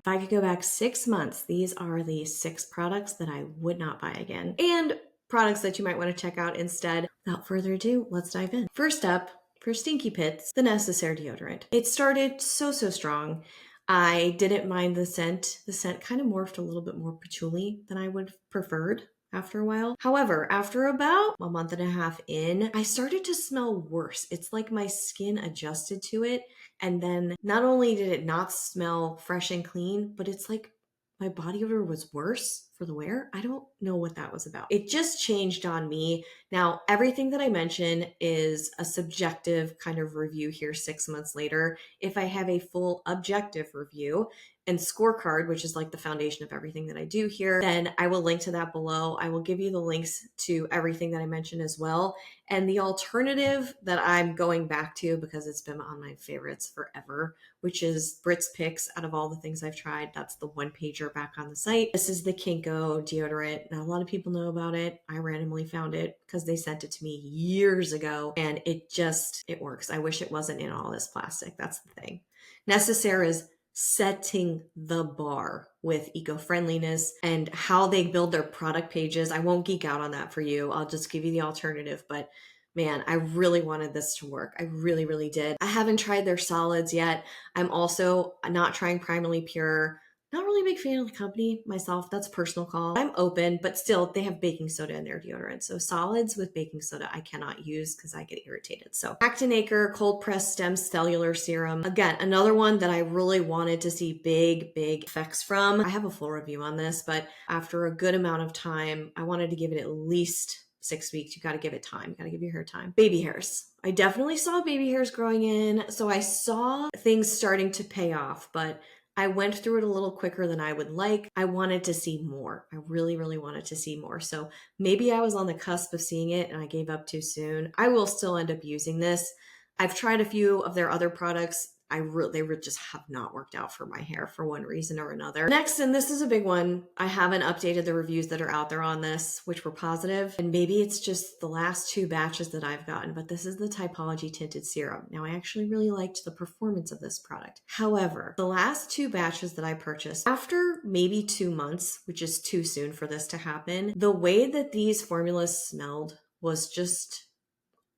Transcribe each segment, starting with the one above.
If I could go back 6 months, these are the 6 products that I would not buy again, and products that you might want to check out instead. Without further ado, let's dive in. First up, for Stinky Pits, the Necessaire deodorant. It started so strong. I didn't mind the scent. The scent kind of morphed a little bit more patchouli than I would have preferred after a while. However, after about a month and a half in, I started to smell worse. It's like my skin adjusted to it. And then not only did it not smell fresh and clean, but it's like my body odor was worse for the wear. I don't know what that was about. It just changed on me. Now, everything that I mention is a subjective kind of review here 6 months later. If I have a full objective review and scorecard, which is like the foundation of everything that I do here, then I will link to that below. I will give you the links to everything that I mentioned as well. And the alternative that I'm going back to, because it's been on my favorites forever, which is Britt's Picks. Out of all the things I've tried, that's the one pager back on the site. This is the Kinko deodorant. Now, a lot of people know about it. I randomly found it because they sent it to me years ago, and it works. I wish it wasn't in all this plastic. That's the thing. Necessaire is setting the bar with eco-friendliness and how they build their product pages. I won't geek out on that for you. I'll just give you the alternative, but man, I really wanted this to work. I really did. I haven't tried their solids yet. I'm also not trying Primarily Pure. Not really a big fan of the company myself. That's a personal call. I'm open, but still they have baking soda in their deodorant. So solids with baking soda I cannot use because I get irritated. So Acre cold pressed stem cellular serum. Again, another one that I really wanted to see big effects from. I have a full review on this, but after a good amount of time, I wanted to give it at least 6 weeks. You got to give it time. You got to give your hair time. Baby hairs. I definitely saw baby hairs growing in. So I saw things starting to pay off, but I went through it a little quicker than I would like. I wanted to see more. I really wanted to see more. So maybe I was on the cusp of seeing it and I gave up too soon. I will still end up using this. I've tried a few of their other products. They just have not worked out for my hair for one reason or another. Next, and this is a big one, I haven't updated the reviews that are out there on this, which were positive. And maybe it's just the last 2 batches that I've gotten, but this is the Typology Tinted Serum. Now, I actually really liked the performance of this product. However, the last 2 batches that I purchased, after maybe 2 months, which is too soon for this to happen, the way that these formulas smelled was just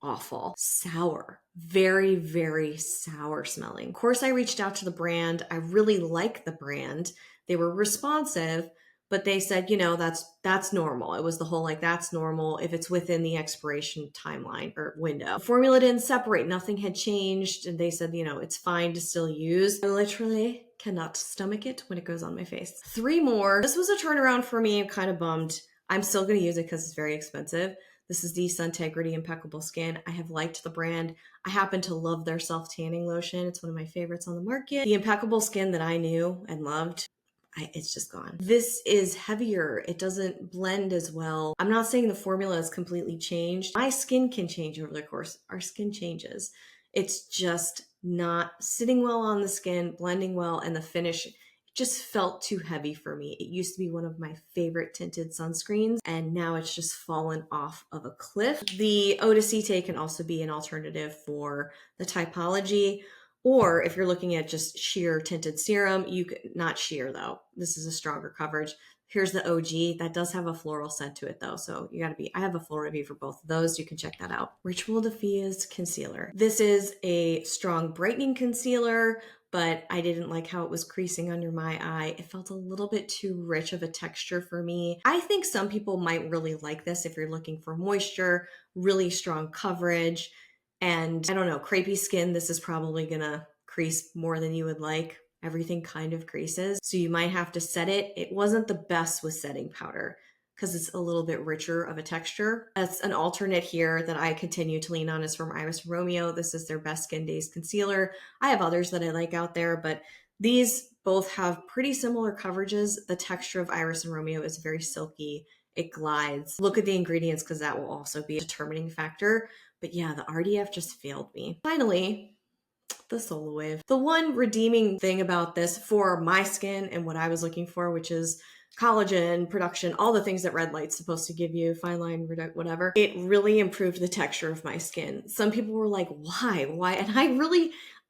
awful. Sour. Very sour smelling. Of course, I reached out to the brand. I really like the brand. They were responsive, but they said, that's normal. It was the whole that's normal if it's within the expiration timeline or window. The formula didn't separate. Nothing had changed. And they said, it's fine to still use. I literally cannot stomach it when it goes on my face. 3 more. This was a turnaround for me. I'm kind of bummed. I'm still going to use it because it's very expensive. This is the Suntegrity Impeccable Skin. I have liked the brand. I happen to love their self-tanning lotion. It's one of my favorites on the market. The Impeccable Skin that I knew and loved, it's just gone. This is heavier. It doesn't blend as well. I'm not saying the formula has completely changed. My skin can change over the course. Our skin changes. It's just not sitting well on the skin, blending well, and the finish just felt too heavy for me. It used to be one of my favorite tinted sunscreens, and now it's just fallen off of a cliff. The eau de acetate can also be an alternative for the Typology, or if you're looking at just sheer tinted serum, you could, not sheer though, this is a stronger coverage. Here's the OG. That does have a floral scent to it though, so I have a full review for both of those. You can check that out. Ritual de Fia's concealer. This is a strong brightening concealer, but I didn't like how it was creasing under my eye. It felt a little bit too rich of a texture for me. I think some people might really like this if you're looking for moisture, really strong coverage, and I don't know, crepey skin, this is probably gonna crease more than you would like. Everything kind of creases, so you might have to set it. It wasn't the best with setting powder because it's a little bit richer of a texture. That's an alternate here that I continue to lean on is from Iris Romeo. This is their Best Skin Days concealer. I have others that I like out there, but these both have pretty similar coverages. The texture of Iris and Romeo is very silky. It glides. Look at the ingredients because that will also be a determining factor. But yeah, the RDF just failed me. Finally, the Solawave. The one redeeming thing about this for my skin and what I was looking for, which is collagen production, all the things that red light's supposed to give you, fine line, whatever, it really improved the texture of my skin. Some people were like, why? And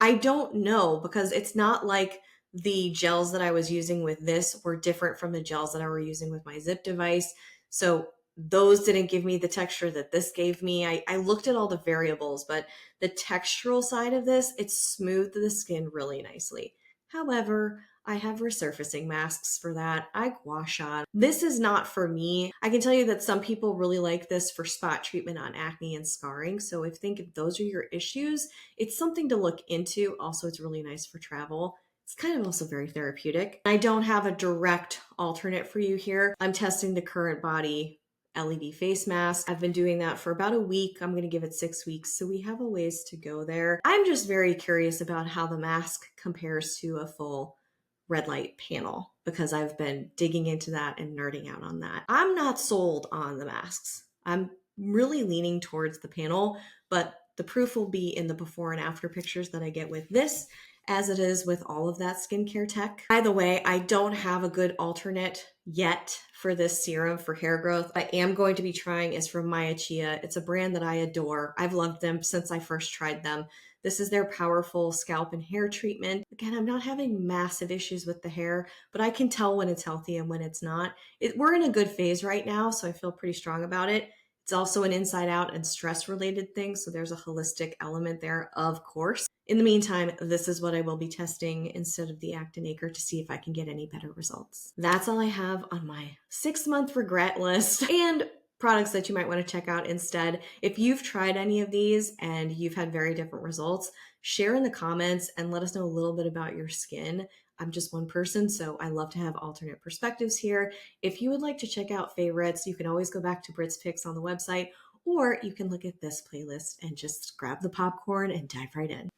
I don't know, because it's not like the gels that I was using with this were different from the gels that I were using with my Zip device. So those didn't give me the texture that this gave me. I looked at all the variables, but the textural side of this, it smoothed the skin really nicely. However, I have resurfacing masks for that. I gua sha. This is not for me. I can tell you that some people really like this for spot treatment on acne and scarring. So if those are your issues, it's something to look into. Also, it's really nice for travel. It's kind of also very therapeutic. I don't have a direct alternate for you here. I'm testing the Current Body LED face mask. I've been doing that for about a week. I'm going to give it 6 weeks. So we have a ways to go there. I'm just very curious about how the mask compares to a full red light panel because I've been digging into that and nerding out on that. I'm not sold on the masks. I'm really leaning towards the panel, but the proof will be in the before and after pictures that I get with this, as it is with all of that skincare tech. By the way, I don't have a good alternate yet for this serum for hair growth. I am going to be trying is from Maya Chia. It's a brand that I adore. I've loved them since I first tried them. This is their powerful scalp and hair treatment. Again, I'm not having massive issues with the hair, but I can tell when it's healthy and when it's not. We're in a good phase right now, so I feel pretty strong about it. It's also an inside out and stress related thing, so there's a holistic element there, of course. In the meantime, this is what I will be testing instead of the Acre to see if I can get any better results. That's all I have on my 6-month regret list and products that you might want to check out instead. If you've tried any of these and you've had very different results, share in the comments and let us know a little bit about your skin. I'm just one person, so I love to have alternate perspectives here. If you would like to check out favorites, you can always go back to Britt's picks on the website, or you can look at this playlist and just grab the popcorn and dive right in.